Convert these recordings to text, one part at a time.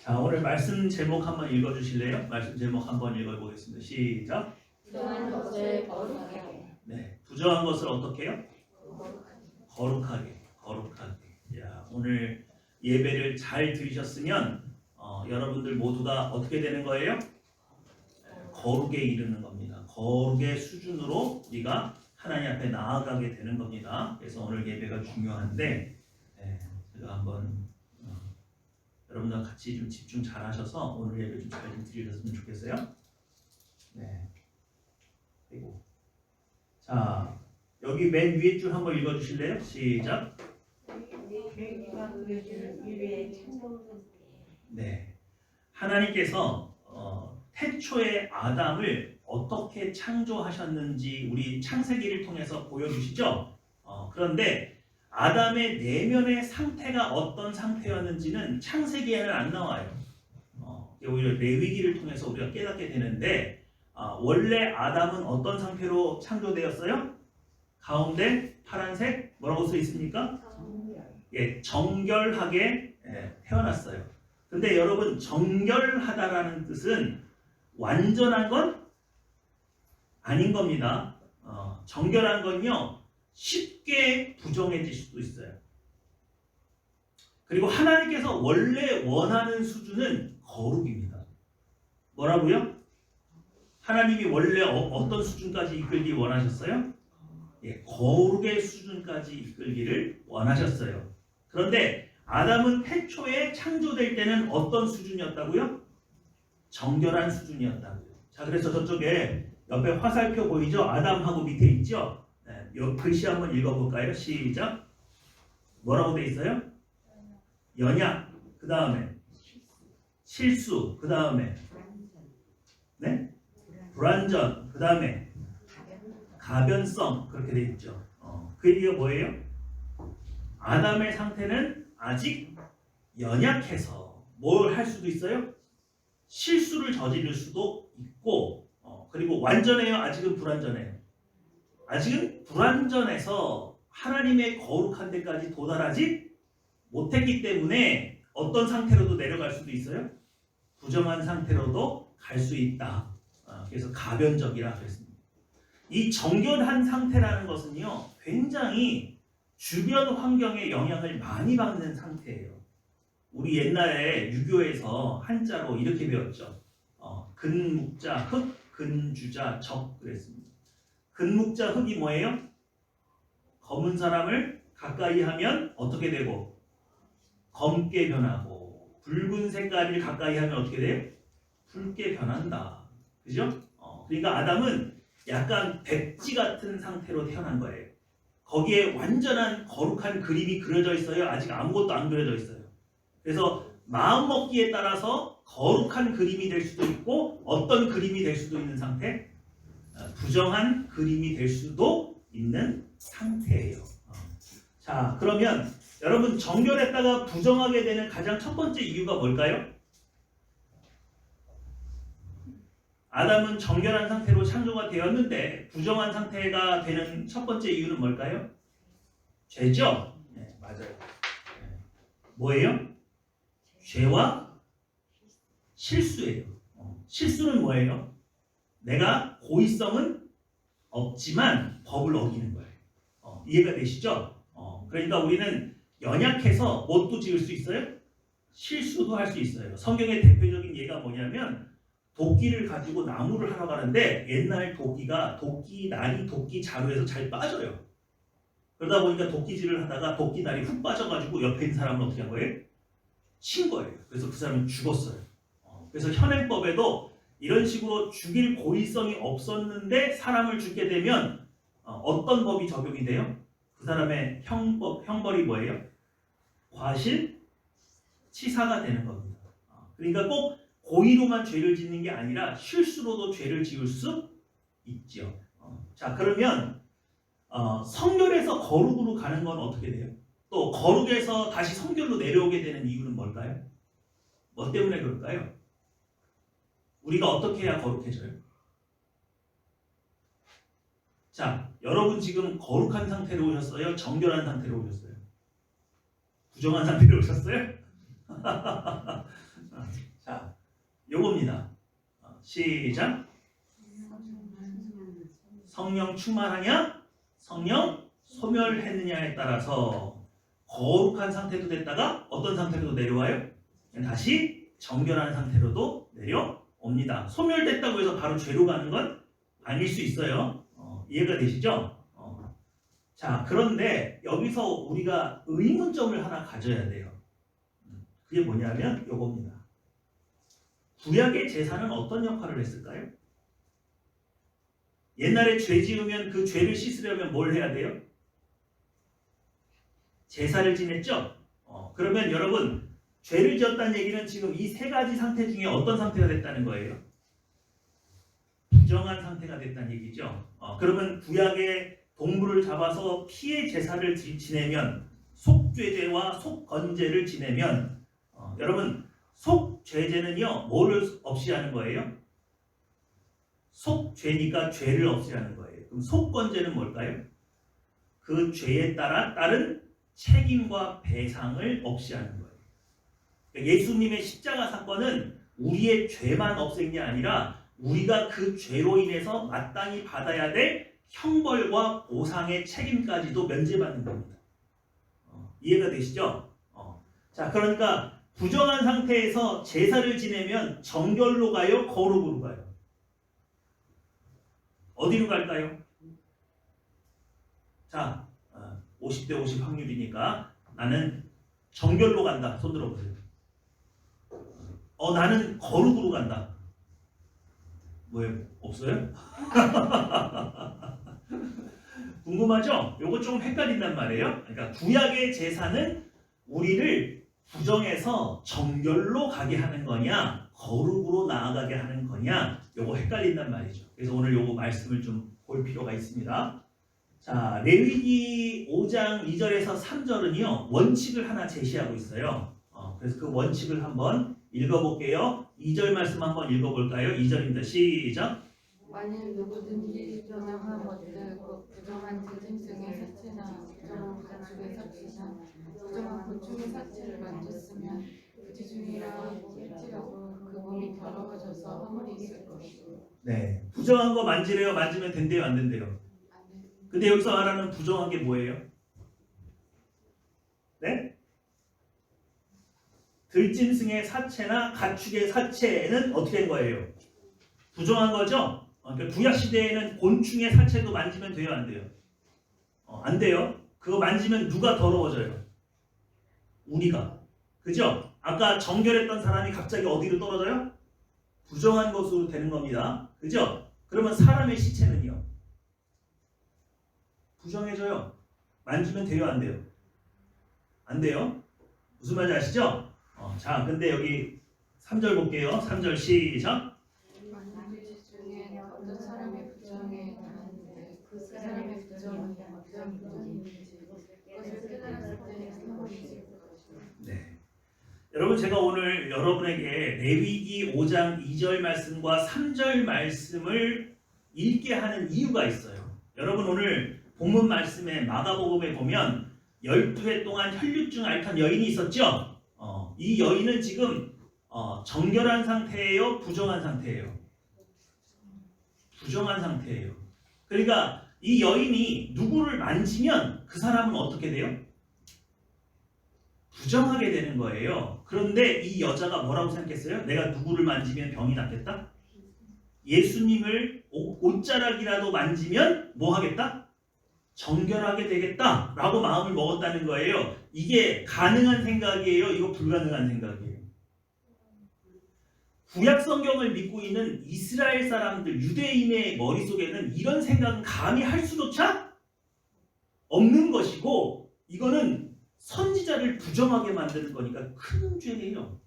자, 오늘 말씀 제목 한번 읽어주실래요? 말씀 제목 한번 읽어보겠습니다. 시작. 부정한 것을 거룩하게 하게. 네, 부정한 것을 어떻게 해요? 거룩하게. 야, 오늘 예배를 잘 들으셨으면 여러분들 모두가 어떻게 되는 거예요? 거룩에 이르는 겁니다. 거룩의 수준으로 우리가 하나님 앞에 나아가게 되는 겁니다. 그래서 오늘 예배가 중요한데 제가 한번 여러분과 같이 좀 집중 잘 하셔서 오늘 예배 좀 잘 드리셨으면 좋겠어요. 네. 그리고 자, 여기 맨 위에 줄 한번 읽어주실래요? 시작. 네. 하나님께서 태초에 아담을 어떻게 창조하셨는지 우리 창세기를 통해서 보여주시죠. 그런데 아담의 내면의 상태가 어떤 상태였는지는 창세기에는 안 나와요. 오히려 레위기를 통해서 우리가 깨닫게 되는데 원래 아담은 어떤 상태로 창조되었어요? 가운데 파란색 뭐라고 써 있습니까? 예, 정결하게 태어났어요. 근데 여러분, 정결하다라는 뜻은 완전한 건 아닌 겁니다. 정결한 건요, 쉽게 부정해질 수도 있어요. 그리고 하나님께서 원래 원하는 수준은 거룩입니다. 뭐라고요? 하나님이 원래 어떤 수준까지 이끌기 원하셨어요? 예, 거룩의 수준까지 이끌기를 원하셨어요. 그런데 아담은 태초에 창조될 때는 어떤 수준이었다고요? 정결한 수준이었다고요. 자, 그래서 저쪽에 옆에 화살표 보이죠? 아담하고 밑에 있죠? 네, 이 글씨 한번 읽어볼까요? 시작. 뭐라고 돼 있어요? 연약. 그 다음에 실수. 그 다음에 네? 불완전. 그 다음에 가변성. 그렇게 돼 있죠. 그 얘기가 뭐예요? 아담의 상태는 아직 연약해서 뭘 할 수도 있어요? 실수를 저지를 수도 있고, 그리고 완전해요? 아직은 불완전해요? 아직은 불완전해서 하나님의 거룩한 데까지 도달하지 못했기 때문에 어떤 상태로도 내려갈 수도 있어요? 부정한 상태로도 갈 수 있다. 그래서 가변적이라 그랬습니다. 이 정결한 상태라는 것은요, 굉장히 주변 환경에 영향을 많이 받는 상태예요. 우리 옛날에 유교에서 한자로 이렇게 배웠죠. 근묵자 흑, 근주자 적 그랬습니다. 근묵자 흑이 뭐예요? 검은 사람을 가까이 하면 어떻게 되고? 검게 변하고, 붉은 색깔을 가까이 하면 어떻게 돼요? 붉게 변한다. 그죠? 그러니까 아담은 약간 백지 같은 상태로 태어난 거예요. 거기에 완전한 거룩한 그림이 그려져 있어요? 아직 아무것도 안 그려져 있어요? 그래서 마음 먹기에 따라서 거룩한 그림이 될 수도 있고 어떤 그림이 될 수도 있는 상태, 부정한 그림이 될 수도 있는 상태예요. 자, 그러면 여러분, 정결했다가 부정하게 되는 가장 첫 번째 이유가 뭘까요? 아담은 정결한 상태로 창조가 되었는데 부정한 상태가 되는 첫 번째 이유는 뭘까요? 죄죠? 네, 맞아요. 네. 뭐예요? 죄와 실수예요. 실수는 뭐예요? 내가 고의성은 없지만 법을 어기는 거예요. 이해가 되시죠? 그러니까 우리는 연약해서 뭣도 지을 수 있어요? 실수도 할 수 있어요. 성경의 대표적인 예가 뭐냐면 도끼를 가지고 나무를 하러 가는데 옛날 도끼가 도끼 날이 도끼 자루에서 잘 빠져요. 그러다 보니까 도끼질을 하다가 도끼 날이 훅 빠져가지고 옆에 있는 사람은 어떻게 한 거예요? 친 거예요. 그래서 그 사람은 죽었어요. 그래서 현행법에도 이런 식으로 죽일 고의성이 없었는데 사람을 죽게 되면 어떤 법이 적용이 돼요? 그 사람의 형벌이 뭐예요? 과실치사가 되는 겁니다. 그러니까 꼭 고의로만 죄를 짓는 게 아니라 실수로도 죄를 지을 수 있죠. 자, 그러면 성결에서 거룩으로 가는 건 어떻게 돼요? 또 거룩에서 다시 성결로 내려오게 되는 이유는 뭘까요? 뭐 때문에 그럴까요? 우리가 어떻게 해야 거룩해져요? 자, 여러분 지금 거룩한 상태로 오셨어요? 정결한 상태로 오셨어요? 부정한 상태로 오셨어요? 요겁니다. 시작. 성령 충만하냐? 성령 소멸했느냐에 따라서 거룩한 상태도 됐다가 어떤 상태로 내려와요? 다시 정결한 상태로도 내려옵니다. 소멸됐다고 해서 바로 죄로 가는 건 아닐 수 있어요. 이해가 되시죠? 자, 그런데 여기서 우리가 의문점을 하나 가져야 돼요. 그게 뭐냐면 요겁니다. 구약의 제사는 어떤 역할을 했을까요? 옛날에 죄 지으면 그 죄를 씻으려면 뭘 해야 돼요? 제사를 지냈죠? 그러면 여러분 죄를 지었다는 얘기는 지금 이 세 가지 상태 중에 어떤 상태가 됐다는 거예요? 부정한 상태가 됐다는 얘기죠. 그러면 구약의 동물을 잡아서 피의 제사를 지내면 속죄제와 속건제를 지내면 여러분 속죄제는요 뭐를 없이 하는 거예요? 속죄니까 죄를 없이 하는 거예요. 그럼 속건제는 뭘까요? 그 죄에 따른 책임과 배상을 없이 하는 거예요. 그러니까 예수님의 십자가 사건은 우리의 죄만 없앤 게 아니라 우리가 그 죄로 인해서 마땅히 받아야 될 형벌과 보상의 책임까지도 면제받는 겁니다. 이해가 되시죠? 자, 그러니까 부정한 상태에서 제사를 지내면 정결로 가요? 거룩으로 가요? 어디로 갈까요? 자, 50대 50 확률이니까 나는 정결로 간다. 손 들어보세요. 나는 거룩으로 간다. 뭐예요? 없어요? 궁금하죠? 요거 조금 헷갈린단 말이에요. 그러니까 구약의 제사는 우리를 부정해서 정결로 가게 하는 거냐, 거룩으로 나아가게 하는 거냐, 요거 헷갈린단 말이죠. 그래서 오늘 요거 말씀을 좀 볼 필요가 있습니다. 자, 레위기 5장 2절에서 3절은요 원칙을 하나 제시하고 있어요. 그래서 그 원칙을 한번 읽어볼게요. 2절 말씀 한번 읽어볼까요? 2절입니다. 시작. 만일 누구든지 부정한 것들, 부정한 들짐승의 사체나 부정한 가축의 사체나 부정한 곤충의 사체를 만졌으면 부지중이라 일지라도 그 몸이 더러워져서 허물이 있을 것이고. 네, 부정한 거 만지래요? 만지면 된대요? 안 된대요? 근데 여기서 말하는 부정한 게 뭐예요? 네? 들짐승의 사체나 가축의 사체는 어떻게 된 거예요? 부정한 거죠? 그러니까 구약 시대에는 곤충의 사체도 만지면 돼요? 안 돼요? 안 돼요. 그거 만지면 누가 더러워져요? 우리가. 그죠? 아까 정결했던 사람이 갑자기 어디로 떨어져요? 부정한 것으로 되는 겁니다. 그죠? 그러면 사람의 시체는요? 부정해져요. 만지면 돼요? 안 돼요? 안 돼요? 무슨 말인지 아시죠? 자, 근데 여기 3절 볼게요. 3절 시작. 만일 중에 어떤 사람의 부정에 당하는데 그 사람의 부정이 어떤 부정인지 그것을 깨달았을 때 허물이 있을 것이고. 네. 여러분 제가 오늘 여러분에게 레위기 5장 2절 말씀과 3절 말씀을 읽게 하는 이유가 있어요. 여러분 오늘 본문 말씀에 마가복음에 보면 12해 동안 혈류증 앓던 여인이 있었죠? 이 여인은 지금 정결한 상태예요? 부정한 상태예요? 부정한 상태예요. 그러니까 이 여인이 누구를 만지면 그 사람은 어떻게 돼요? 부정하게 되는 거예요. 그런데 이 여자가 뭐라고 생각했어요? 내가 누구를 만지면 병이 낫겠다? 예수님을 옷자락이라도 만지면 뭐 하겠다? 정결하게 되겠다 라고 마음을 먹었다는 거예요. 이게 가능한 생각이에요? 이거 불가능한 생각이에요? 구약 성경을 믿고 있는 이스라엘 사람들, 유대인의 머릿속에는 이런 생각은 감히 할 수조차 없는 것이고 이거는 선지자를 부정하게 만드는 거니까 큰 죄예요.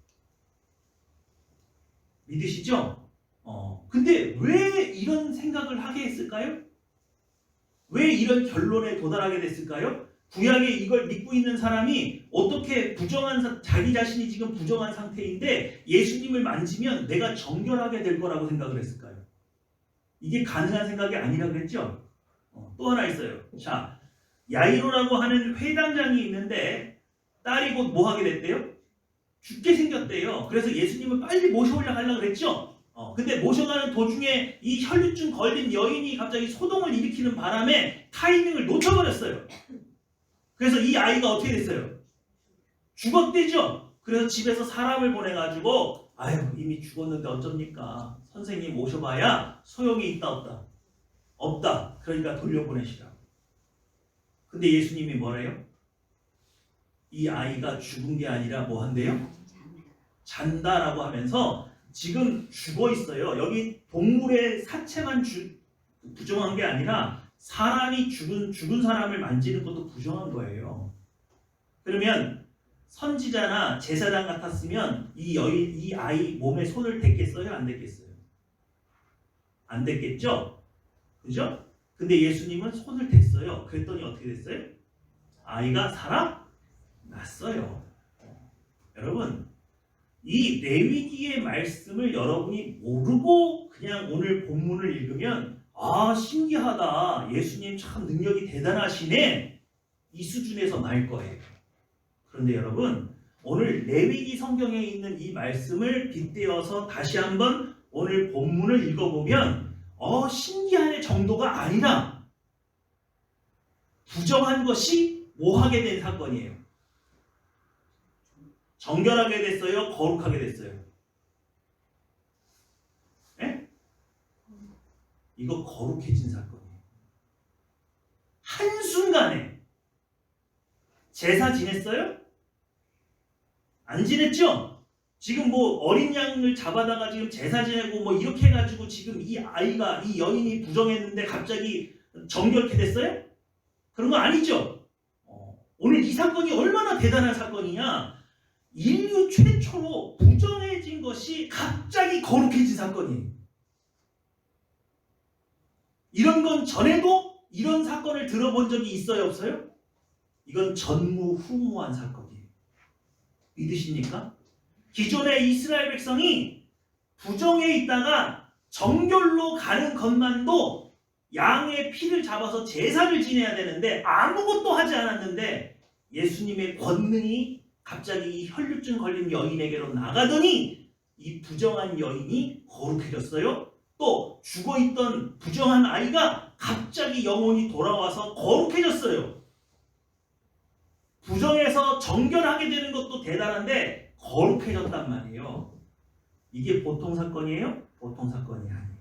믿으시죠? 근데 왜 이런 생각을 하게 했을까요? 왜 이런 결론에 도달하게 됐을까요? 구약에 이걸 믿고 있는 사람이 어떻게 자기 자신이 지금 부정한 상태인데 예수님을 만지면 내가 정결하게 될 거라고 생각을 했을까요? 이게 가능한 생각이 아니라고 했죠? 또 하나 있어요. 자, 야이로라고 하는 회당장이 있는데 딸이 곧 뭐 하게 됐대요? 죽게 생겼대요. 그래서 예수님을 빨리 모셔오려고 그랬죠. 근데 모셔가는 도중에 이 혈류증 걸린 여인이 갑자기 소동을 일으키는 바람에 타이밍을 놓쳐버렸어요. 그래서 이 아이가 어떻게 됐어요? 죽었대죠. 그래서 집에서 사람을 보내가지고 아유 이미 죽었는데 어쩝니까? 선생님 모셔봐야 소용이 있다 없다? 없다. 그러니까 돌려보내시라. 근데 예수님이 뭐래요? 이 아이가 죽은 게 아니라 뭐 한대요? 잔다라고 하면서 지금 죽어 있어요. 여기 동물의 사체만 부정한 게 아니라 사람이 죽은 사람을 만지는 것도 부정한 거예요. 그러면 선지자나 제사장 같았으면 이 아이 몸에 손을 댔겠어요? 안 댔겠어요? 안 댔겠죠? 그죠? 근데 예수님은 손을 댔어요. 그랬더니 어떻게 됐어요? 아이가 살아났어요. 여러분, 이 레위기의 말씀을 여러분이 모르고 그냥 오늘 본문을 읽으면 아 신기하다. 예수님 참 능력이 대단하시네. 이 수준에서 말 거예요. 그런데 여러분 오늘 레위기 성경에 있는 이 말씀을 빗대어서 다시 한번 오늘 본문을 읽어보면 신기하네 정도가 아니라 부정한 것이 뭐하게 된 사건이에요. 정결하게 됐어요? 거룩하게 됐어요? 네? 이거 거룩해진 사건이에요. 한순간에 제사 지냈어요? 안 지냈죠? 지금 뭐 어린 양을 잡아다가 지금 제사 지내고 뭐 이렇게 해가지고 지금 이 아이가 이 여인이 부정했는데 갑자기 정결케 됐어요? 그런 거 아니죠? 오늘 이 사건이 얼마나 대단한 사건이냐? 인류 최초로 부정해진 것이 갑자기 거룩해진 사건이에요. 이런 건 전에도 이런 사건을 들어본 적이 있어요? 없어요? 이건 전무후무한 사건이에요. 믿으십니까? 기존의 이스라엘 백성이 부정해 있다가 정결로 가는 것만도 양의 피를 잡아서 제사를 지내야 되는데 아무것도 하지 않았는데 예수님의 권능이 갑자기 혈류증 걸린 여인에게로 나가더니 이 부정한 여인이 거룩해졌어요. 또 죽어있던 부정한 아이가 갑자기 영혼이 돌아와서 거룩해졌어요. 부정해서 정결하게 되는 것도 대단한데 거룩해졌단 말이에요. 이게 보통 사건이에요? 보통 사건이 아니에요.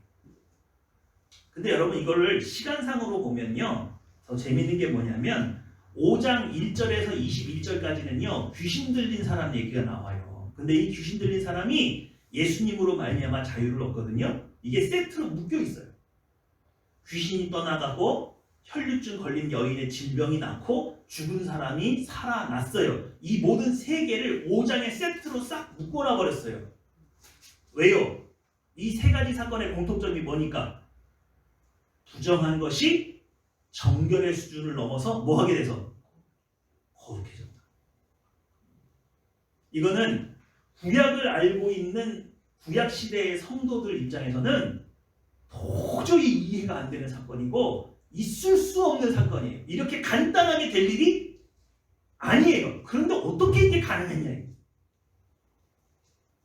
근데 여러분 이거를 시간상으로 보면요 더 재밌는 게 뭐냐면 5장 1절에서 21절까지는요 귀신 들린 사람 얘기가 나와요. 근데 이 귀신 들린 사람이 예수님으로 말미암아 자유를 얻거든요. 이게 세트로 묶여 있어요. 귀신이 떠나가고 혈류증 걸린 여인의 질병이 낫고 죽은 사람이 살아났어요. 이 모든 세 개를 5장의 세트로 싹 묶어놔 버렸어요. 왜요? 이 세 가지 사건의 공통점이 뭐니까? 부정한 것이 정결의 수준을 넘어서 뭐하게 돼서 거룩해졌다. 이거는 구약을 알고 있는 구약시대의 성도들 입장에서는 도저히 이해가 안 되는 사건이고 있을 수 없는 사건이에요. 이렇게 간단하게 될 일이 아니에요. 그런데 어떻게 이게 가능했냐.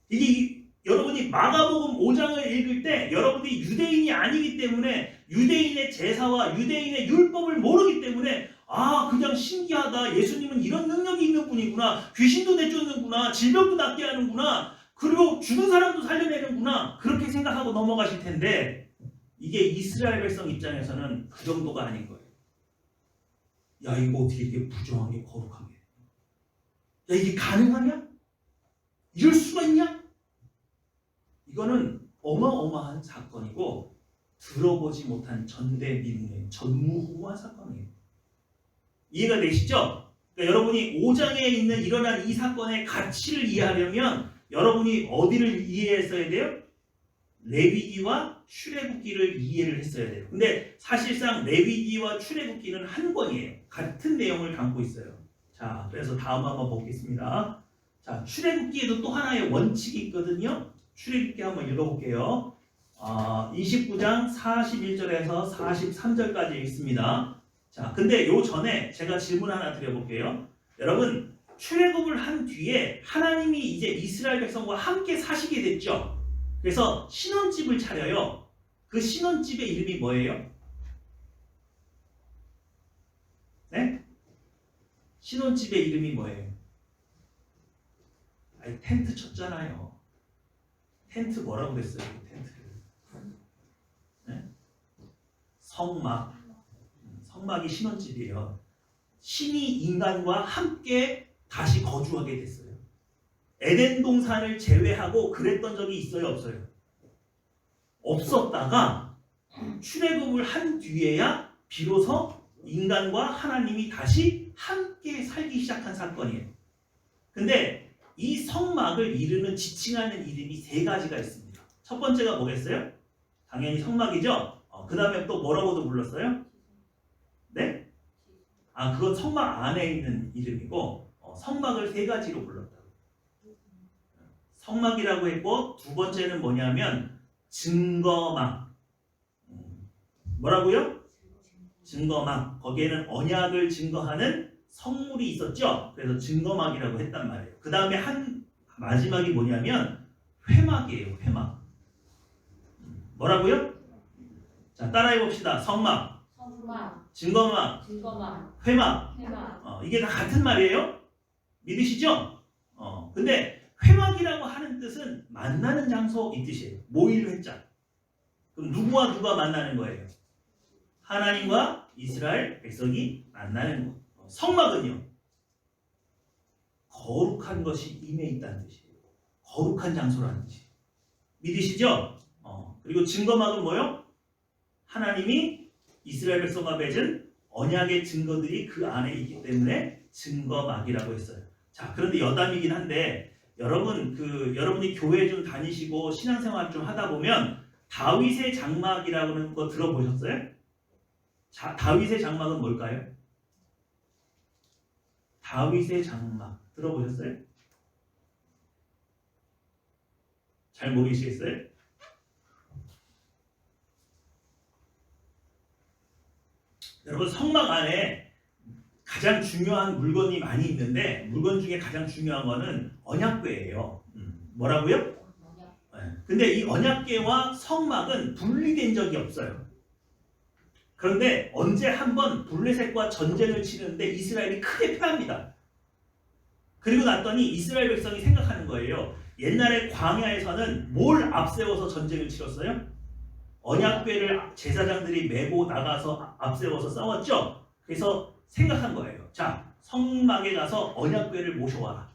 이게 여러분이 마가복음 5장을 읽을 때 여러분들이 유대인이 아니기 때문에 유대인의 제사와 유대인의 율법을 모르기 때문에 그냥 신기하다. 예수님은 이런 능력이 있는 분이구나. 귀신도 내쫓는구나. 질병도 낫게 하는구나. 그리고 죽은 사람도 살려내는구나. 그렇게 생각하고 넘어가실 텐데 이게 이스라엘 백성 입장에서는 그 정도가 아닌 거예요. 야 이거 어떻게 이렇게 부정하게 거룩하게 야 이게 가능하냐? 이럴 수가 있냐? 이거는 어마어마한 사건이고 들어보지 못한 전대미문의 전무후무한 사건이에요. 이해가 되시죠? 그러니까 여러분이 5장에 있는 일어난 이 사건의 가치를 이해하려면 여러분이 어디를 이해했어야 돼요? 레위기와 출애굽기를 이해를 했어야 돼요. 근데 사실상 레위기와 출애굽기는 한 권이에요. 같은 내용을 담고 있어요. 자, 그래서 다음 한번 보겠습니다. 자, 출애굽기에도 또 하나의 원칙이 있거든요. 출애굽기 한번 읽어볼게요. 29장 41절에서 43절까지 있습니다. 자, 근데 요 전에 제가 질문 하나 드려볼게요. 여러분, 출애굽을 한 뒤에 하나님이 이제 이스라엘 백성과 함께 사시게 됐죠. 그래서 신혼집을 차려요. 그 신혼집의 이름이 뭐예요? 네? 신혼집의 이름이 뭐예요? 아니, 텐트 쳤잖아요. 텐트 뭐라고 그랬어요? 텐트를. 네? 성막. 성막이 신혼집이에요. 신이 인간과 함께 다시 거주하게 됐어요. 에덴 동산을 제외하고 그랬던 적이 있어요, 없어요? 없었다가 출애굽을 한 뒤에야 비로소 인간과 하나님이 다시 함께 살기 시작한 사건이에요. 근데 이 성막을 이루는 지칭하는 이름이 세 가지가 있습니다. 첫 번째가 뭐겠어요? 당연히 성막이죠. 그 다음에 또 뭐라고도 불렀어요? 네? 그건 성막 안에 있는 이름이고 성막을 세 가지로 불렀다고. 성막이라고 했고 두 번째는 뭐냐면 증거막. 뭐라고요? 증거막. 거기에는 언약을 증거하는 성물이 있었죠. 그래서 증거막이라고 했단 말이에요. 그 다음에 한 마지막이 뭐냐면 회막이에요. 회막. 뭐라고요? 자, 따라해 봅시다. 성막, 성막, 증거막, 증거막, 회막. 회막. 이게 다 같은 말이에요. 믿으시죠? 근데 회막이라고 하는 뜻은 만나는 장소 이 뜻이에요. 모일 회자. 그럼 누구와 누가 만나는 거예요? 하나님과 이스라엘 백성이 만나는 거. 성막은요, 거룩한 것이 임해 있다는 뜻이에요. 거룩한 장소라는 뜻이에요. 믿으시죠? 그리고 증거막은 뭐요? 하나님이 이스라엘 백성과 맺은 언약의 증거들이 그 안에 있기 때문에 증거막이라고 했어요. 자, 그런데 여담이긴 한데 여러분이 교회 좀 다니시고 신앙생활 좀 하다 보면 다윗의 장막이라고 하는 거 들어보셨어요? 자, 다윗의 장막은 뭘까요? 다윗의 장막 들어보셨어요? 잘 모르시겠어요? 여러분, 성막 안에 가장 중요한 물건이 많이 있는데 물건 중에 가장 중요한 거는 언약궤예요. 뭐라고요? 네. 근데 이 언약궤와 성막은 분리된 적이 없어요. 그런데 언제 한번 블레셋과 전쟁을 치르는데 이스라엘이 크게 패합니다. 그리고 났더니 이스라엘 백성이 생각하는 거예요. 옛날에 광야에서는 뭘 앞세워서 전쟁을 치렀어요? 언약궤를 제사장들이 메고 나가서 앞세워서 싸웠죠. 그래서 생각한 거예요. 자, 성막에 가서 언약궤를 모셔와라.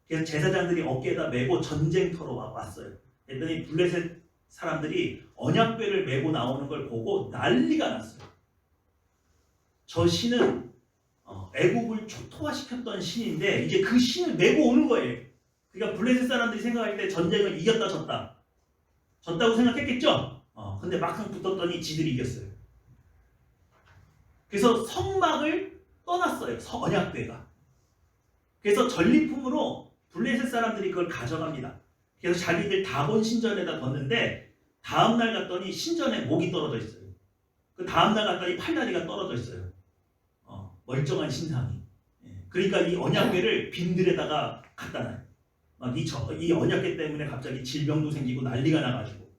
그래서 제사장들이 어깨에다 메고 전쟁터로 왔어요. 그랬더니 블레셋 사람들이 언약궤를 메고 나오는 걸 보고 난리가 났어요. 저 신은 애국을 초토화시켰던 신인데 이제 그 신을 메고 오는 거예요. 그러니까 블레셋 사람들이 생각할 때 전쟁을 이겼다 졌다. 졌다고 생각했겠죠? 근데 막상 붙었더니 지들이 이겼어요. 그래서 성막을 떠났어요. 언약궤가. 그래서 전리품으로 블레셋 사람들이 그걸 가져갑니다. 그래서 자기들 다본 신전에다 뒀는데 다음날 갔더니 신전에 목이 떨어져 있어요. 그 다음날 갔더니 팔다리가 떨어져 있어요. 멀쩡한 신상이. 그러니까 이 언약궤를 빈들에다가 갖다 놔요. 막 이 언약궤 때문에 갑자기 질병도 생기고 난리가 나가지고.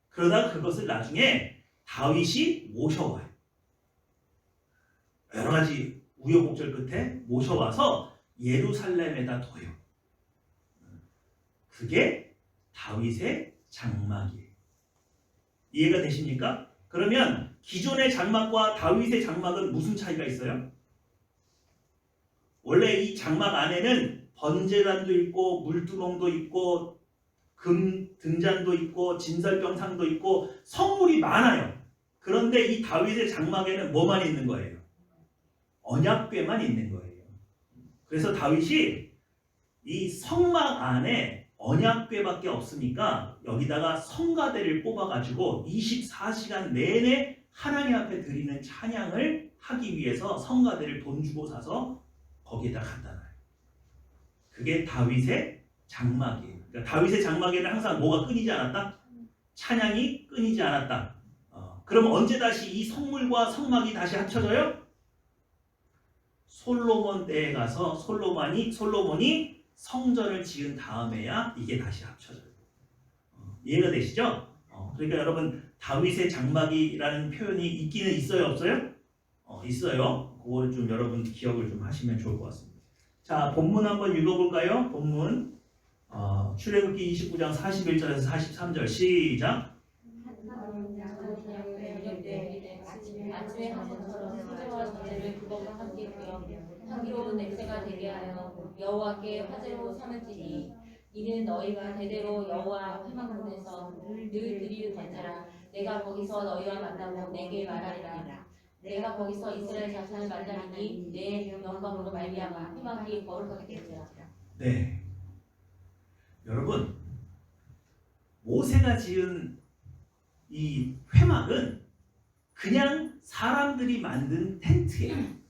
그러다가 그것을 나중에 다윗이 모셔와요. 여러 가지 우여곡절 끝에 모셔와서 예루살렘에다 둬요. 그게 다윗의 장막이에요. 이해가 되십니까? 그러면 기존의 장막과 다윗의 장막은 무슨 차이가 있어요? 원래 이 장막 안에는 번제단도 있고 물두멍도 있고 금 등잔도 있고 진설병상도 있고 성물이 많아요. 그런데 이 다윗의 장막에는 뭐만 있는 거예요? 언약궤만 있는 거예요. 그래서 다윗이 이 성막 안에 언약궤밖에 없으니까 여기다가 성가대를 뽑아가지고 24시간 내내 하나님 앞에 드리는 찬양을 하기 위해서 성가대를 돈 주고 사서 거기에다 갖다 놔요. 그게 다윗의 장막이에요. 그러니까 다윗의 장막에는 항상 뭐가 끊이지 않았다? 찬양이 끊이지 않았다. 그럼 언제 다시 이 성물과 성막이 다시 합쳐져요? 솔로몬 때에 가서 솔로몬이 성전을 지은 다음에야 이게 다시 합쳐져요. 이해가 되시죠? 그러니까 여러분 다윗의 장막이라는 표현이 있기는 있어요, 없어요? 있어요. 그거를 좀 여러분 기억을 좀 하시면 좋을 것 같습니다. 자, 본문 한번 읽어볼까요? 본문 출애굽기 29장 41절에서 43절 시작. 아침에 한번처럼 수제와 전제를 그것과 함께 구워 향기로운 냄새가 되게 하여 여호와께 화제로 삼을지니 이는 너희가 대대로 여호와 회막문에서 늘 드리는 번제라. 내가 거기서 너희와 만나고 내게 말하리라. 내가 거기서 이스라엘 자손을 만나리니 내 영광으로 말미암아 회막이 거룩하게 되리라. 네, 여러분 모세가 지은 이 회막은 그냥 사람들이 만든 텐트예요.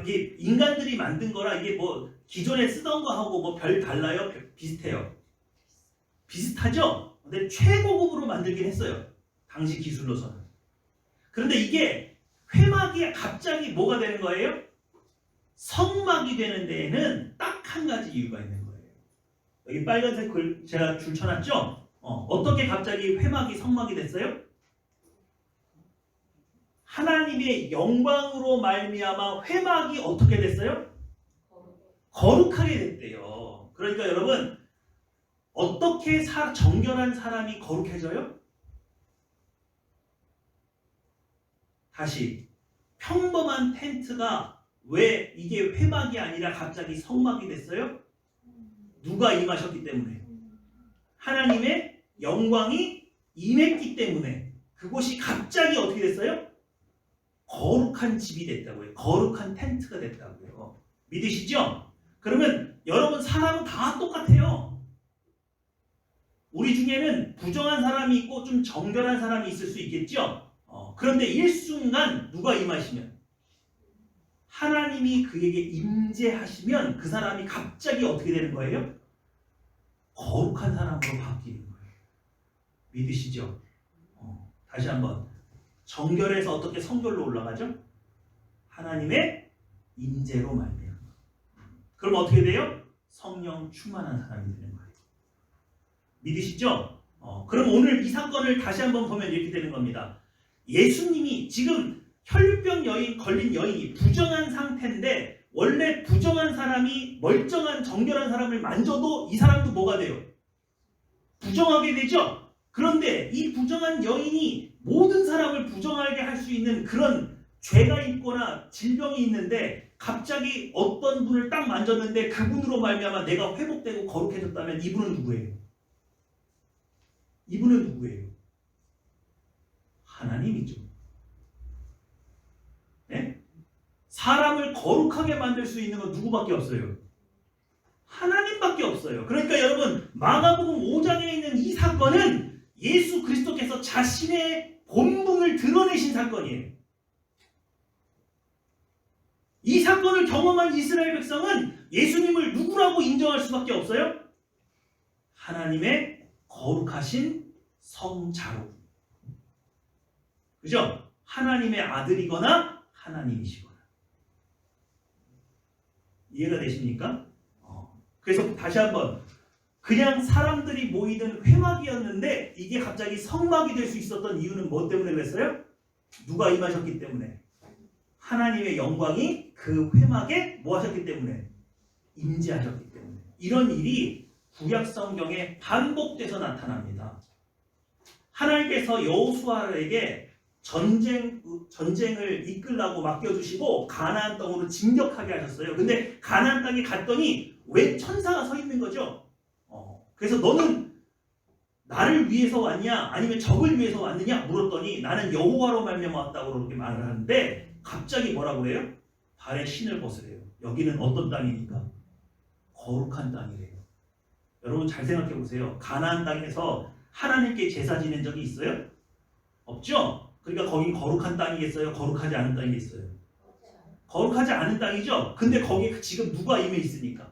이게 인간들이 만든 거라 이게 뭐 기존에 쓰던 거하고 뭐 별 달라요? 비슷해요. 비슷하죠? 근데 최고급으로 만들긴 했어요. 당시 기술로서는. 그런데 이게 회막이 갑자기 뭐가 되는 거예요? 성막이 되는 데에는 딱 한 가지 이유가 있는 거예요. 여기 빨간색 글 제가 줄 쳐놨죠? 어떻게 갑자기 회막이 성막이 됐어요? 하나님의 영광으로 말미암아 회막이 어떻게 됐어요? 거룩하게 됐대요. 그러니까 여러분 어떻게 정결한 사람이 거룩해져요? 다시 평범한 텐트가 왜 이게 회막이 아니라 갑자기 성막이 됐어요? 누가 임하셨기 때문에 하나님의 영광이 임했기 때문에 그곳이 갑자기 어떻게 됐어요? 거룩한 집이 됐다고요. 거룩한 텐트가 됐다고요. 믿으시죠? 그러면 여러분 사람은 다 똑같아요. 우리 중에는 부정한 사람이 있고 좀 정결한 사람이 있을 수 있겠죠? 그런데 일순간 누가 임하시면 하나님이 그에게 임재하시면 그 사람이 갑자기 어떻게 되는 거예요? 거룩한 사람으로 바뀌는 거예요. 믿으시죠? 다시 한번 정결에서 어떻게 성결로 올라가죠? 하나님의 임재로 말미암아. 그럼 어떻게 돼요? 성령 충만한 사람이 되는 거예요. 믿으시죠? 그럼 오늘 이 사건을 다시 한번 보면 이렇게 되는 겁니다. 예수님이 지금 혈류병 걸린 여인이 부정한 상태인데 원래 부정한 사람이 멀쩡한 정결한 사람을 만져도 이 사람도 뭐가 돼요? 부정하게 되죠? 그런데 이 부정한 여인이 모든 사람을 부정하게 할 수 있는 그런 죄가 있거나 질병이 있는데 갑자기 어떤 분을 딱 만졌는데 그분으로 말미암아 내가 회복되고 거룩해졌다면 이분은 누구예요? 이분은 누구예요? 하나님이죠. 네? 사람을 거룩하게 만들 수 있는 건 누구밖에 없어요? 하나님밖에 없어요. 그러니까 여러분 마가복음 5장에 있는 이 사건은 예수 그리스도께서 자신의 본분을 드러내신 사건이에요. 이 사건을 경험한 이스라엘 백성은 예수님을 누구라고 인정할 수밖에 없어요? 하나님의 거룩하신 성자로. 그죠? 하나님의 아들이거나 하나님이시거나. 이해가 되십니까? 그래서 다시 한번 그냥 사람들이 모이던 회막이었는데 이게 갑자기 성막이 될 수 있었던 이유는 뭐 때문에 그랬어요? 누가 임하셨기 때문에. 하나님의 영광이 그 회막에 뭐 하셨기 때문에? 임재하셨기 때문에. 이런 일이 구약 성경에 반복돼서 나타납니다. 하나님께서 여호수아에게 전쟁을 이끌라고 맡겨주시고 가나안 땅으로 진격하게 하셨어요. 근데 가나안 땅에 갔더니 왜 천사가 서 있는 거죠? 그래서 너는 나를 위해서 왔냐 아니면 적을 위해서 왔느냐 물었더니 나는 여호와로 말미암아 왔다고 그렇게 말을 하는데 갑자기 뭐라고 그래요? 발에 신을 벗으래요. 여기는 어떤 땅이니까? 거룩한 땅이래요. 여러분 잘 생각해 보세요. 가나안 땅에서 하나님께 제사 지낸 적이 있어요? 없죠? 그러니까 거긴 거룩한 땅이겠어요? 거룩하지 않은 땅이겠어요? 거룩하지 않은 땅이죠? 근데 거기에 지금 누가 임해 있으니까?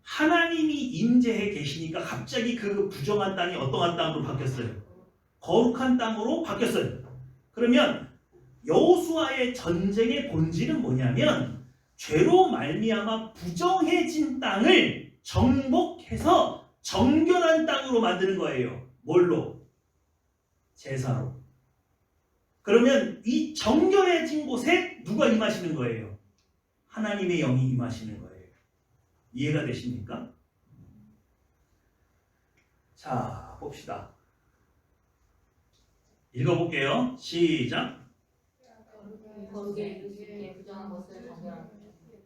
하나님이 임재해 계시니까 갑자기 그 부정한 땅이 어떠한 땅으로 바뀌었어요? 거룩한 땅으로 바뀌었어요. 그러면 여호수아의 전쟁의 본질은 뭐냐면 죄로 말미암아 부정해진 땅을 정복해서 정결한 땅으로 만드는 거예요. 뭘로? 제사로. 그러면 이 정결해진 곳에 누가 임하시는 거예요? 하나님의 영이 임하시는 거예요. 이해가 되십니까? 자, 봅시다. 읽어볼게요. 시작. 거룩에 이를 수 있게 부정한 것을 정결하라.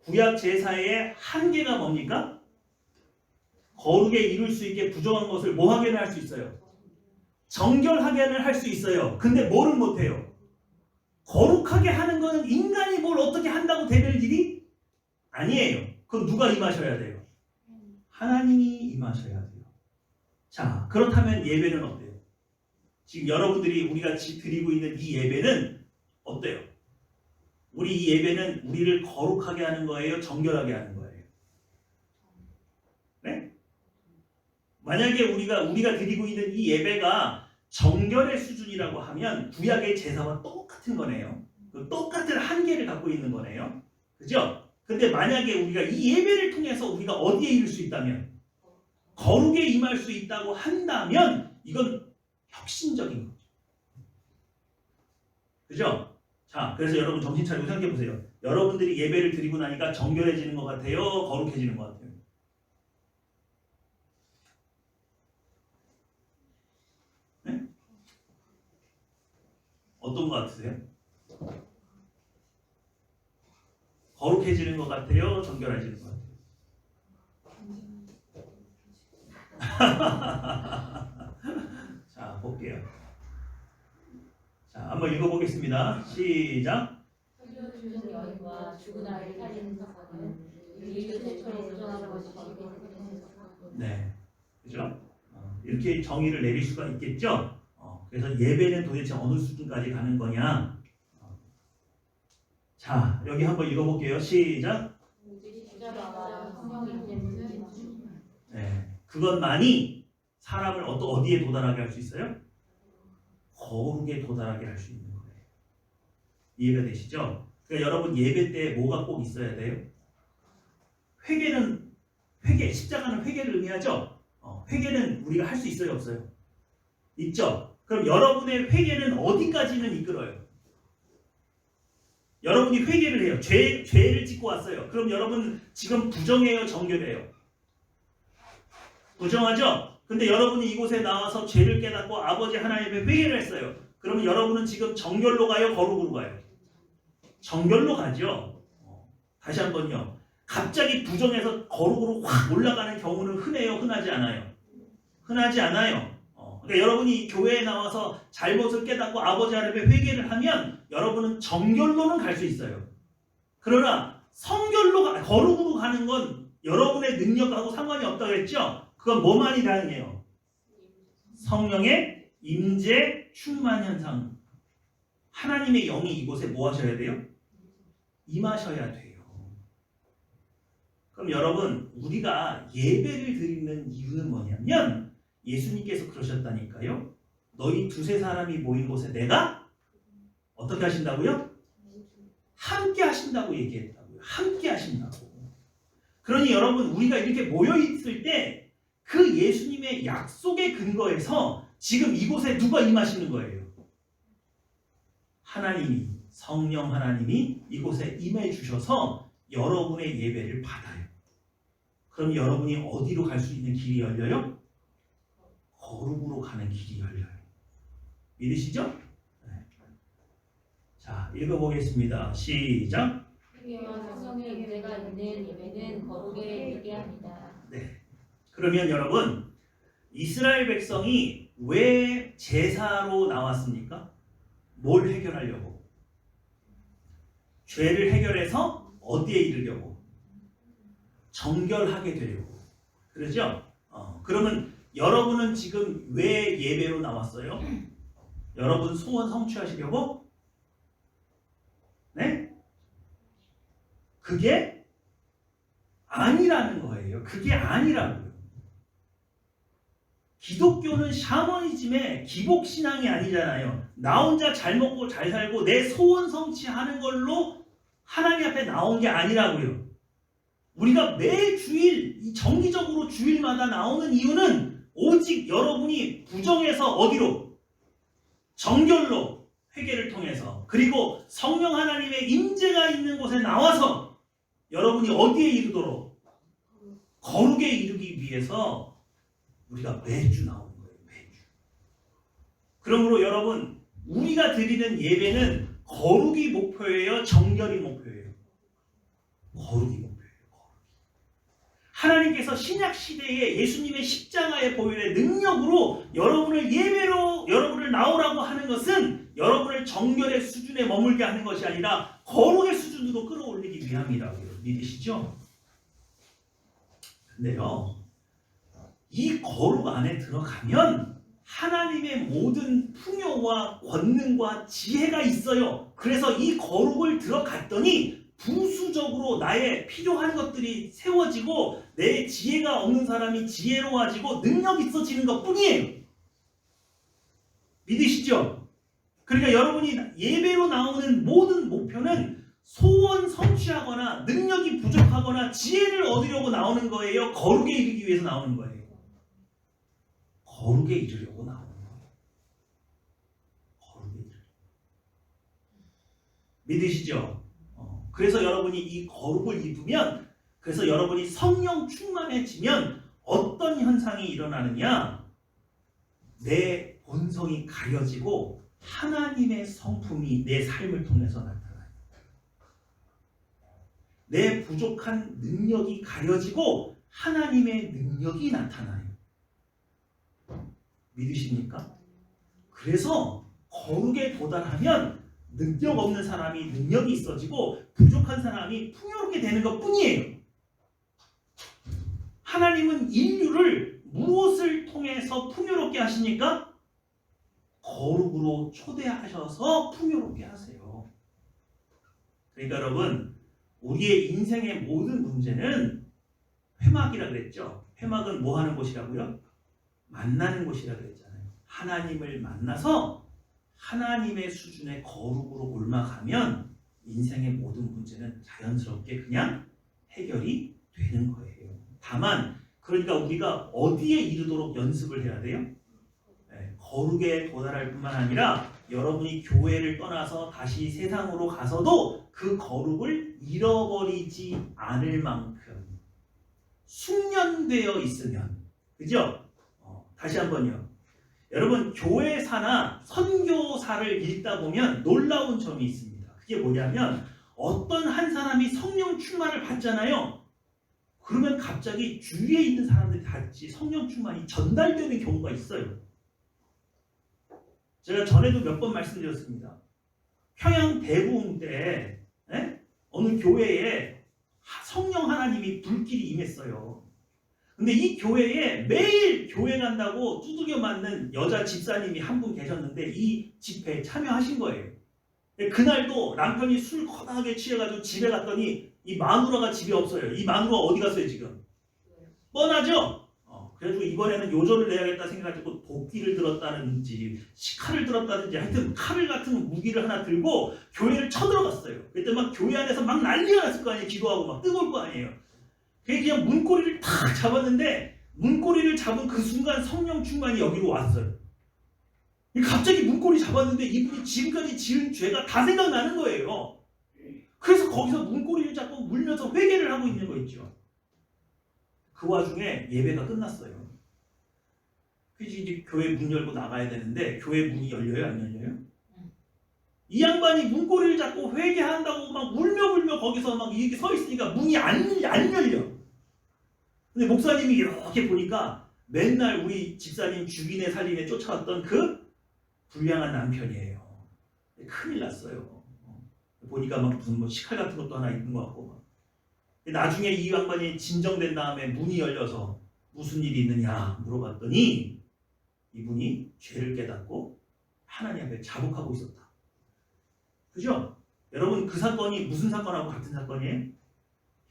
구약 제사의 한계가 뭡니까? 거룩에 이룰 수 있게 부정한 것을 뭐 하게는 할 수 있어요? 정결하게는 할 수 있어요. 근데 뭐를 못해요? 거룩하게 하는 거는 인간이 뭘 어떻게 한다고 되는 일이 아니에요. 그럼 누가 임하셔야 돼요? 하나님이 임하셔야 돼요. 자, 그렇다면 예배는 어때요? 지금 여러분들이 우리가 드리고 있는 이 예배는 어때요? 우리 이 예배는 우리를 거룩하게 하는 거예요? 정결하게 하는 거예요? 네? 만약에 우리가 드리고 있는 이 예배가 정결의 수준이라고 하면 구약의 제사와 똑같은 거네요. 똑같은 한계를 갖고 있는 거네요. 그죠? 근데 만약에 우리가 이 예배를 통해서 우리가 어디에 이를 수 있다면 거룩에 임할 수 있다고 한다면 이건 혁신적인 거죠. 그죠? 자, 그래서 여러분 정신 차리고 생각해 보세요. 여러분들이 예배를 드리고 나니까 정결해지는 것 같아요? 거룩해지는 것 같아요? 네? 어떤 것 같으세요? 거룩해지는 것 같아요? 정결해지는 것 같아요? 자, 볼게요. 자, 한번 읽어보겠습니다. 시작. 죽은 여인과 죽은 아이를 살리는 사건은 인류 최초로 부정한 것이 거룩해지는 사건. 네, 그죠? 이렇게 정의를 내릴 수가 있겠죠. 그래서 예배는 도대체 어느 수준까지 가는 거냐? 자, 여기 한번 읽어볼게요. 시작. 십자가와 성령이 있는 네, 그것만이 사람을 어디에 도달하게 할 수 있어요? 거룩에 도달하게 할 수 있는 거예요. 이해가 되시죠? 그러니까 여러분 예배 때 뭐가 꼭 있어야 돼요? 회개, 십자가는 회개를 의미하죠? 회개는 우리가 할 수 있어요, 없어요? 있죠? 그럼 여러분의 회개는 어디까지는 이끌어요? 여러분이 회개를 해요. 죄를 짓고 왔어요. 그럼 여러분 지금 부정해요, 정결해요? 부정하죠? 근데 여러분이 이곳에 나와서 죄를 깨닫고 아버지 하나님의 회개를 했어요. 그러면 여러분은 지금 정결로 가요, 거룩으로 가요? 정결로 가죠. 다시 한번요. 갑자기 부정해서 거룩으로 확 올라가는 경우는 흔해요, 흔하지 않아요? 흔하지 않아요. 그러니까 여러분이 교회에 나와서 잘못을 깨닫고 아버지 하나님의 회개를 하면 여러분은 정결로는 갈 수 있어요. 그러나 거룩으로 가는 건 여러분의 능력하고 상관이 없다고 했죠? 그건 뭐만이 가능해요? 성령의 임재 충만 현상. 하나님의 영이 이곳에 뭐 하셔야 돼요? 임하셔야 돼요. 그럼 여러분, 우리가 예배를 드리는 이유는 뭐냐면 예수님께서 그러셨다니까요. 너희 두세 사람이 모인 곳에 내가 어떻게 하신다고요? 함께 하신다고 얘기했다고요. 함께 하신다고. 그러니 여러분, 우리가 이렇게 모여있을 때 그 예수님의 약속의 근거에서 지금 이곳에 누가 임하시는 거예요? 하나님이, 성령 하나님이 이곳에 임해 주셔서 여러분의 예배를 받아요. 그럼 여러분이 어디로 갈 수 있는 길이 열려요? 거룩으로 가는 길이 열려요. 믿으시죠? 네. 자, 읽어보겠습니다. 시작. 회개와 성령의 임재가 있는 예배는 거룩에 이르게 합니다. 네. 그러면 여러분, 이스라엘 백성이 왜 제사로 나왔습니까? 뭘 해결하려고? 죄를 해결해서 어디에 이르려고? 정결하게 되려고. 그러죠? 그러면 여러분은 지금 왜 예배로 나왔어요? 여러분 소원 성취하시려고? 네? 그게 아니라는 거예요. 그게 아니라고요. 기독교는 샤머니즘의 기복신앙이 아니잖아요. 나 혼자 잘 먹고 잘 살고 내 소원 성취하는 걸로 하나님 앞에 나온 게 아니라고요. 우리가 매 주일 정기적으로 주일마다 나오는 이유는 오직 여러분이 부정에서 어디로? 정결로 회개를 통해서, 그리고 성령 하나님의 임재가 있는 곳에 나와서 여러분이 어디에 이르도록? 거룩에 이르기 위해서 우리가 매주 나오는 거예요. 매주. 그러므로 여러분, 우리가 드리는 예배는 거룩이 목표예요? 정결이 목표예요? 거룩이 목표예요. 하나님께서 신약 시대에 예수님의 십자가의 보혈의 능력으로 여러분을 예배로 여러분을 나오라고 하는 것은 여러분을 정결의 수준에 머물게 하는 것이 아니라 거룩의 수준으로 끌어올리기 위함이라고요. 믿으시죠? 근데요, 이 거룩 안에 들어가면 하나님의 모든 풍요와 권능과 지혜가 있어요. 그래서 이 거룩을 들어갔더니 부수적으로 나의 필요한 것들이 세워지고 내 지혜가 없는 사람이 지혜로워지고 능력이 있어지는 것 뿐이에요. 믿으시죠? 그러니까 여러분이 예배로 나오는 모든 목표는 소원 성취하거나 능력이 부족하거나 지혜를 얻으려고 나오는 거예요? 거룩에 이르기 위해서 나오는 거예요? 거룩에 이르려고 나오는 거예요. 거룩에 이르려고. 믿으시죠? 그래서 여러분이 이 거룩을 입으면, 그래서 여러분이 성령 충만해지면 어떤 현상이 일어나느냐? 내 본성이 가려지고 하나님의 성품이 내 삶을 통해서 나타나요. 내 부족한 능력이 가려지고 하나님의 능력이 나타나요. 믿으십니까? 그래서 거룩에 도달하면 능력 없는 사람이 능력이 있어지고 부족한 사람이 풍요롭게 되는 것 뿐이에요. 하나님은 인류를 무엇을 통해서 풍요롭게 하십니까? 거룩으로 초대하셔서 풍요롭게 하세요. 그러니까 여러분, 우리의 인생의 모든 문제는 회막이라 그랬죠. 회막은 뭐 하는 곳이라고요? 만나는 곳이라 그랬잖아요. 하나님을 만나서 하나님의 수준의 거룩으로 올라가면 인생의 모든 문제는 자연스럽게 그냥 해결이 되는 거예요. 다만 그러니까 우리가 어디에 이르도록 연습을 해야 돼요? 네, 거룩에 도달할 뿐만 아니라 여러분이 교회를 떠나서 다시 세상으로 가서도 그 거룩을 잃어버리지 않을 만큼 숙련되어 있으면, 그죠? 다시 한번요. 여러분, 교회사나 선교사를 읽다 보면 놀라운 점이 있습니다. 그게 뭐냐면 어떤 한 사람이 성령 충만을 받잖아요. 그러면 갑자기 주위에 있는 사람들이 같이 성령 충만이 전달되는 경우가 있어요. 제가 전에도 몇 번 말씀드렸습니다. 평양 대부흥 때 어느 교회에 성령 하나님이 불길이 임했어요. 근데 이 교회에 매일 교회 간다고 두들겨 맞는 여자 집사님이 한 분 계셨는데 이 집회에 참여하신 거예요. 그날도 남편이 술 거나하게 취해가지고 집에 갔더니 이 마누라가 집에 없어요. 이 마누라 어디 갔어요 지금? 뻔하죠? 그래가지고 이번에는 요절을 내야겠다 생각해가지고 도끼를 들었다든지 칼을 들었다든지 하여튼 칼을 같은 무기를 하나 들고 교회를 쳐들어갔어요. 그때 막 교회 안에서 막 난리가 났을 거 아니에요. 기도하고 막 뜨거울 거 아니에요. 그냥 문고리를 탁 잡았는데 문고리를 잡은 그 순간 성령 충만이 여기로 왔어요. 갑자기 문고리 잡았는데 이분이 지금까지 지은 죄가 다 생각나는 거예요. 그래서 거기서 문고리를 잡고 물면서 회개를 하고 있는 거 있죠. 그 와중에 예배가 끝났어요. 그래서 이제 교회 문 열고 나가야 되는데 교회 문이 열려요? 안 열려요? 이 양반이 문고리를 잡고 회개한다고 막 울며 거기서 막 이렇게 서 있으니까 문이 안 열려. 근데 목사님이 이렇게 보니까 맨날 우리 집사님 죽이네 살리네 쫓아왔던 그 불량한 남편이에요. 큰일 났어요. 보니까 막 무슨 뭐 식칼 같은 것도 하나 있는 것 같고 막. 나중에 이 양반이 진정된 다음에 문이 열려서 무슨 일이 있느냐 물어봤더니 이분이 죄를 깨닫고 하나님 앞에 자복하고 있었다. 그죠? 여러분, 그 사건이 무슨 사건하고 같은 사건이에요?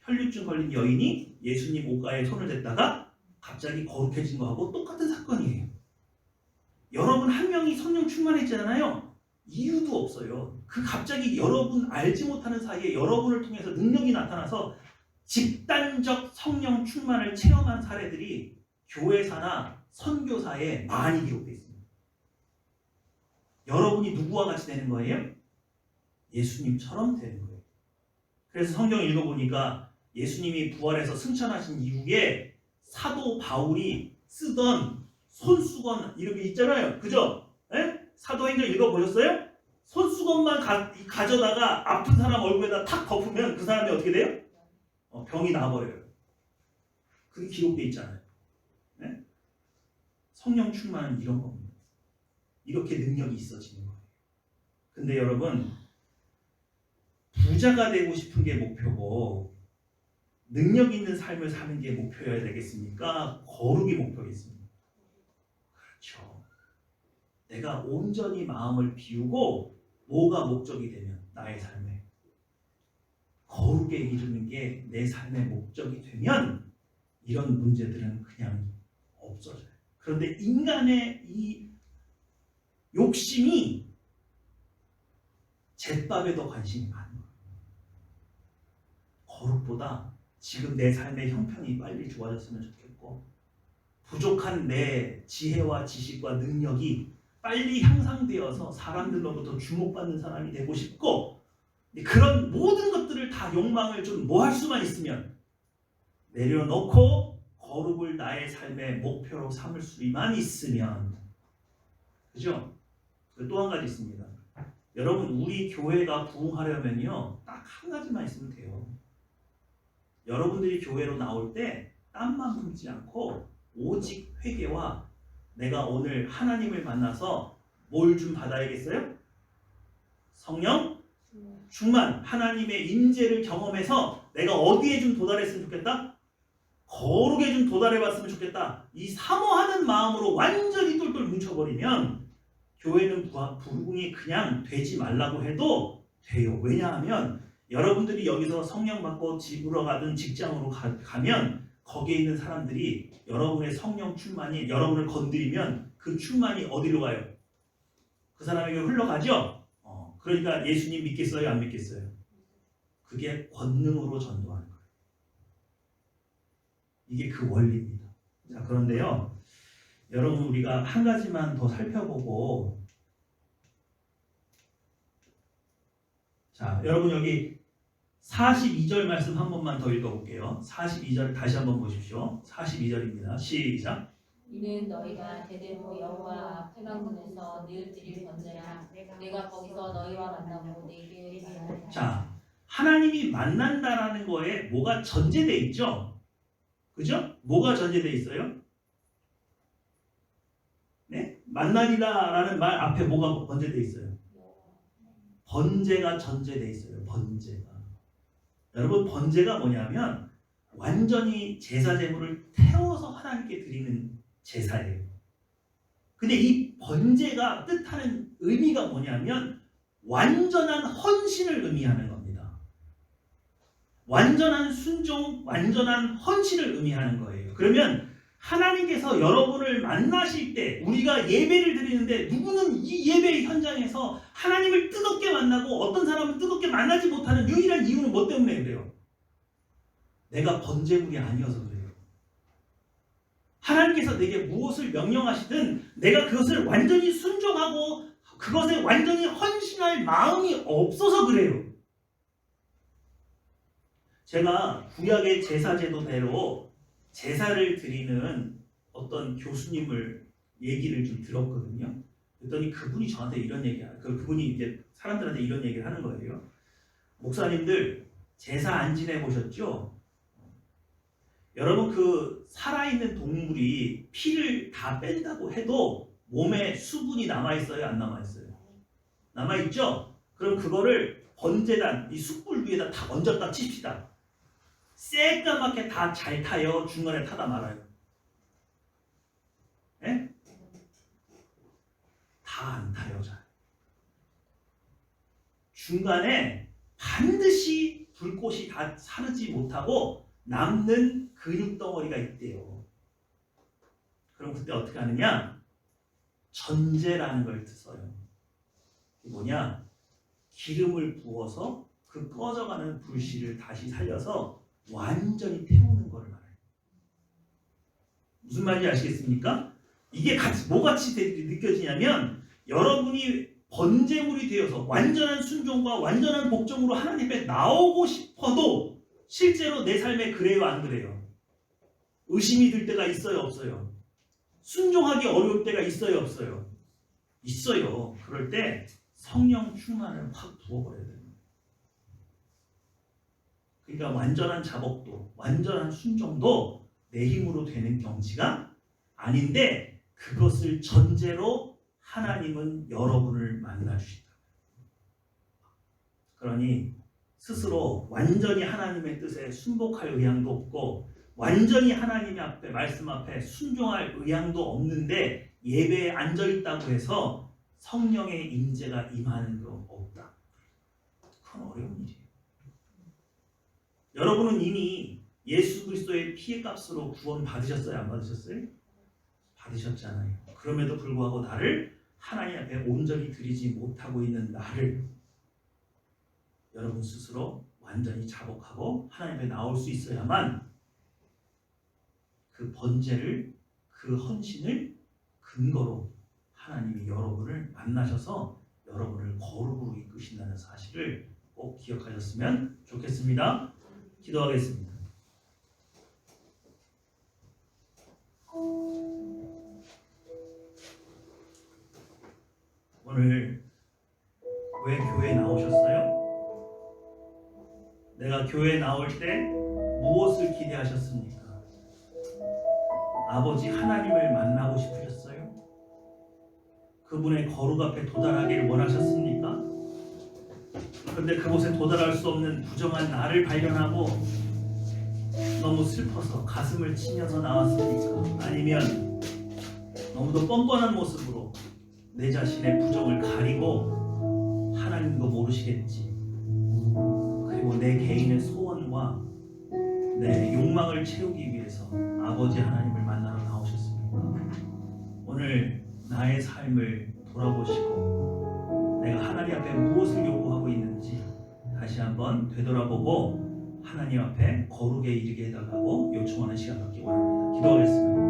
혈류증 걸린 여인이 예수님 옷가에 손을 댔다가 갑자기 거룩해진 거하고 똑같은 사건이에요. 여러분 한 명이 성령 충만했잖아요. 이유도 없어요. 그 갑자기 여러분 알지 못하는 사이에 여러분을 통해서 능력이 나타나서 집단적 성령 충만을 체험한 사례들이 교회사나 선교사에 많이 기록되어 있습니다. 여러분이 누구와 같이 되는 거예요? 예수님처럼 되는 거예요. 그래서 성경을 읽어보니까 예수님이 부활해서 승천하신 이후에 사도 바울이 쓰던 손수건 이렇게 있잖아요. 그죠? 에? 사도행전 읽어보셨어요? 손수건만 가져다가 아픈 사람 얼굴에다 탁 덮으면 그 사람이 어떻게 돼요? 병이 나버려요. 그게 기록되어 있잖아요. 네? 성령 충만은 이런 겁니다. 이렇게 능력이 있어지는 거예요. 근데 여러분, 부자가 되고 싶은 게 목표고 능력 있는 삶을 사는 게 목표여야 되겠습니까? 거룩이 목표겠습니까? 그렇죠. 내가 온전히 마음을 비우고 뭐가 목적이 되면 나의 삶에 거룩에 이르는 게 내 삶의 목적이 되면 이런 문제들은 그냥 없어져요. 그런데 인간의 이 욕심이 잿밥에 더 관심이 많은 거예요. 거룩보다 지금 내 삶의 형편이 빨리 좋아졌으면 좋겠고 부족한 내 지혜와 지식과 능력이 빨리 향상되어서 사람들로부터 주목받는 사람이 되고 싶고 그런 모든 것들을 다 욕망을 좀 할 수만 있으면 내려놓고 거룩을 나의 삶의 목표로 삼을 수만 있으면 그죠? 또 한 가지 있습니다. 여러분 우리 교회가 부흥하려면요 딱 한 가지만 있으면 돼요. 여러분들이 교회로 나올 때 땀만 품지 않고 오직 회개와 내가 오늘 하나님을 만나서 뭘 좀 받아야겠어요? 성령 충만, 하나님의 임재를 경험해서 내가 어디에 좀 도달했으면 좋겠다? 거룩에 좀 도달해봤으면 좋겠다. 이 사모하는 마음으로 완전히 똘똘 뭉쳐버리면 교회는 부흥이 그냥 되지 말라고 해도 돼요. 왜냐하면 여러분들이 여기서 성령 받고 집으로 가든 직장으로 가면 거기에 있는 사람들이 여러분의 성령 충만이 여러분을 건드리면 그 충만이 어디로 가요? 그 사람에게 흘러가죠? 그러니까 예수님 믿겠어요? 안 믿겠어요? 그게 권능으로 전도하는 거예요. 이게 그 원리입니다. 자, 그런데요. 여러분 우리가 한 가지만 더 살펴보고 자, 여러분 여기 42절 말씀 한 번만 더 읽어볼게요. 42절 다시 한번 보십시오. 42절입니다. 시작. 이는 너희가 제대로 여호와 앞 회방문에서 늘 드릴 번제라. 내가 거기서 너희와 만나고 내게 말하리라. 자, 하나님이 만난다라는 거에 뭐가 전제돼 있죠? 그죠? 뭐가 전제돼 있어요? 네? 만나리라라는 말 앞에 뭐가 번제돼 있어요? 번제가 전제돼 있어요. 번제가. 여러분 번제가 뭐냐면 완전히 제사 제물을 태워서 하나님께 드리는 제사예요. 근데 이 번제가 뜻하는 의미가 뭐냐면 완전한 헌신을 의미하는 겁니다. 완전한 순종, 완전한 헌신을 의미하는 거예요. 그러면 하나님께서 여러분을 만나실 때 우리가 예배를 드리는데 누구는 이 예배 현장에서 하나님을 뜨겁게 만나고 어떤 사람은 뜨겁게 만나지 못하는 유일한 이유는 뭐 때문에 그래요? 내가 번제물이 아니어서 그래요. 하나님께서 내게 무엇을 명령하시든 내가 그것을 완전히 순종하고 그것에 완전히 헌신할 마음이 없어서 그래요. 제가 구약의 제사제도대로 제사를 드리는 어떤 교수님을 얘기를 좀 들었거든요. 그랬더니 그분이 저한테 이런 얘기하는 그분이 이제 사람들한테 이런 얘기를 하는 거예요. 목사님들 제사 안 지내 보셨죠? 여러분 그 살아있는 동물이 피를 다 뺀다고 해도 몸에 수분이 남아있어요? 안 남아있어요? 남아있죠? 그럼 그거를 번제단 이 숯불 위에다 다 얹었다 칩시다. 새까맣게 다 잘 타요? 중간에 타다 말아요? 예? 다 안 타요. 잘. 중간에 반드시 불꽃이 다 사르지 못하고 남는 근육 덩어리가 있대요. 그럼 그때 어떻게 하느냐? 전제라는 걸 써요. 이게 뭐냐? 기름을 부어서 그 꺼져가는 불씨를 다시 살려서 완전히 태우는 거를 말해요. 무슨 말인지 아시겠습니까? 이게 뭐같이 느껴지냐면 여러분이 번제물이 되어서 완전한 순종과 완전한 복종으로 하나님 앞에 나오고 싶어도 실제로 내 삶에 그래요, 안 그래요? 의심이 들 때가 있어요, 없어요? 순종하기 어려울 때가 있어요, 없어요? 있어요. 그럴 때 성령 충만을 확 부어버려야 돼요. 그러니까 완전한 자복도, 완전한 순종도 내 힘으로 되는 경지가 아닌데 그것을 전제로 하나님은 여러분을 만나주신다. 그러니 스스로 완전히 하나님의 뜻에 순복할 의향도 없고 완전히 하나님 앞에 말씀 앞에 순종할 의향도 없는데 예배에 앉아있다고 해서 성령의 임재가 임하는 거 없다. 그건 어려운 일이에요. 여러분은 이미 예수 그리스도의 피의 값으로 구원 받으셨어요? 안 받으셨어요? 받으셨잖아요. 그럼에도 불구하고 나를 하나님 앞에 온전히 드리지 못하고 있는 나를 여러분 스스로 완전히 자복하고 하나님 앞에 나올 수 있어야만 그 번제를, 그 헌신을 근거로 하나님이 여러분을 만나셔서 여러분을 거룩으로 이끄신다는 사실을 꼭 기억하셨으면 좋겠습니다. 기도하겠습니다. 오늘 왜 교회에 나오셨어요? 내가 교회에 나올 때 무엇을 기대하셨습니까? 아버지 하나님을 만나고 싶으셨어요? 그분의 거룩 앞에 도달하기를 원하셨습니까? 그런데 그곳에 도달할 수 없는 부정한 나를 발견하고 너무 슬퍼서 가슴을 치면서 나왔습니까? 아니면 너무도 뻔뻔한 모습으로 내 자신의 부정을 가리고 하나님도 모르시겠지, 그리고 내 개인의 소원과 내 욕망을 채우기 위해서 아버지 하나님을 만나러 나오셨습니까? 오늘 나의 삶을 돌아보시고 내가 하나님 앞에 무엇을 요구하고 있는지 다시 한번 되돌아보고 하나님 앞에 거룩에 이르게 해달라고 요청하는 시간 갖기 원합니다. 기도하겠습니다.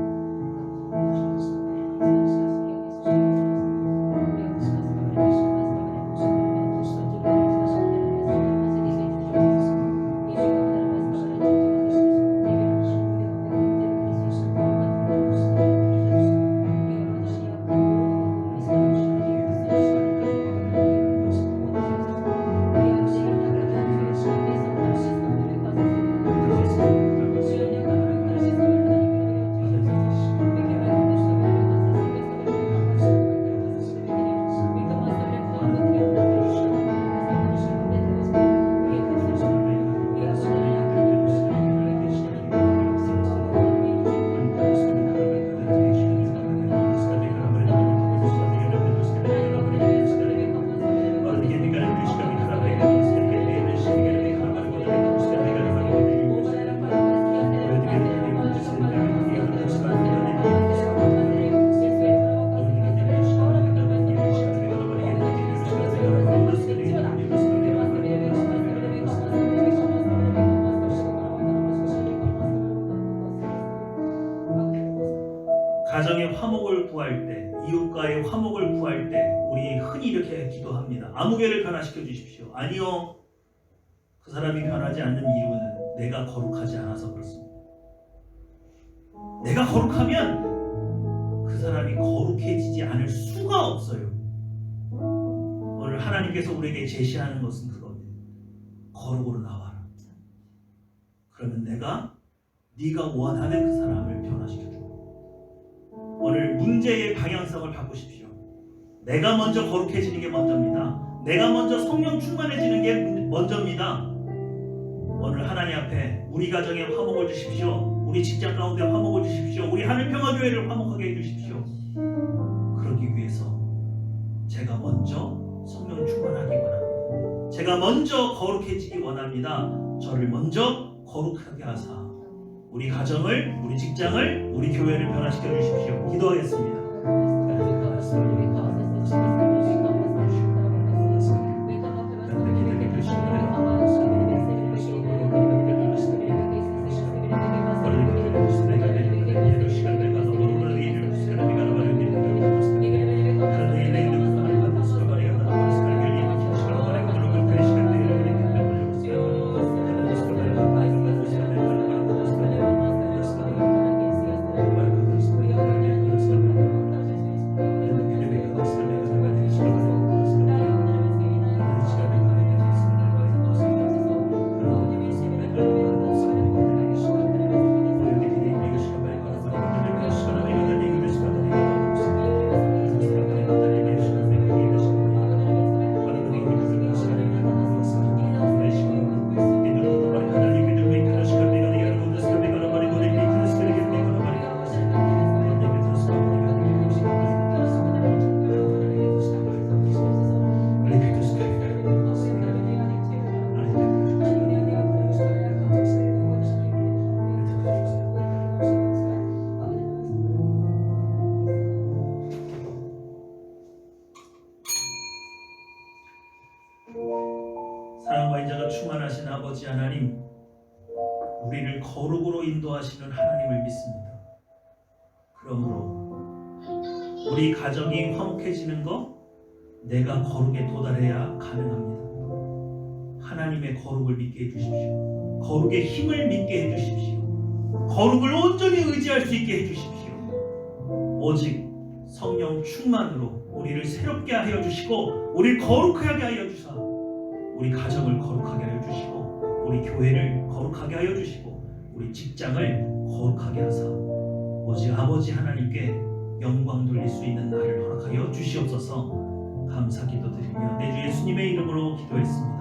가정의 화목을 구할 때, 이웃과의 화목을 구할 때 우리 흔히 이렇게 기도합니다. 아무개를 변화시켜 주십시오. 아니요, 그 사람이 변하지 않는 이유는 내가 거룩하지 않아서 그렇습니다. 내가 거룩하면 그 사람이 거룩해지지 않을 수가 없어요. 오늘 하나님께서 우리에게 제시하는 것은 그겁니다. 거룩으로 나와라. 그러면 내가 네가 원하는 그 사람을 변화시켜 줘. 오늘 문제의 방향성을 바꾸십시오. 내가 먼저 거룩해지는 게 먼저입니다. 내가 먼저 성령 충만해지는 게 먼저입니다. 오늘 하나님 앞에 우리 가정에 화목을 주십시오. 우리 직장 가운데 화목을 주십시오. 우리 하늘평화교회를 화목하게 해주십시오. 그러기 위해서 제가 먼저 성령 충만하기 원합니다. 제가 먼저 거룩해지기 원합니다. 저를 먼저 거룩하게 하사 우리 가정을, 우리 직장을, 우리 교회를 변화시켜 주십시오. 기도하겠습니다. 사랑과 인자가 충만하신 아버지 하나님, 우리를 거룩으로 인도하시는 하나님을 믿습니다. 그러므로 우리 가정이 화목해지는 것, 내가 거룩에 도달해야 가능합니다. 하나님의 거룩을 믿게 해주십시오. 거룩의 힘을 믿게 해주십시오. 거룩을 온전히 의지할 수 있게 해주십시오. 오직 성령 충만으로 우리를 새롭게 하여 주시고, 우리를 거룩하게 하여 주사, 우리 가정을 거룩하게 하여 주시고, 우리 교회를 거룩하게 하여 주시고, 우리 직장을 거룩하게 하사 오직 아버지 하나님께 영광 돌릴 수 있는 날을 허락하여 주시옵소서. 감사 기도드리며 내 주 예수님의 이름으로 기도했습니다.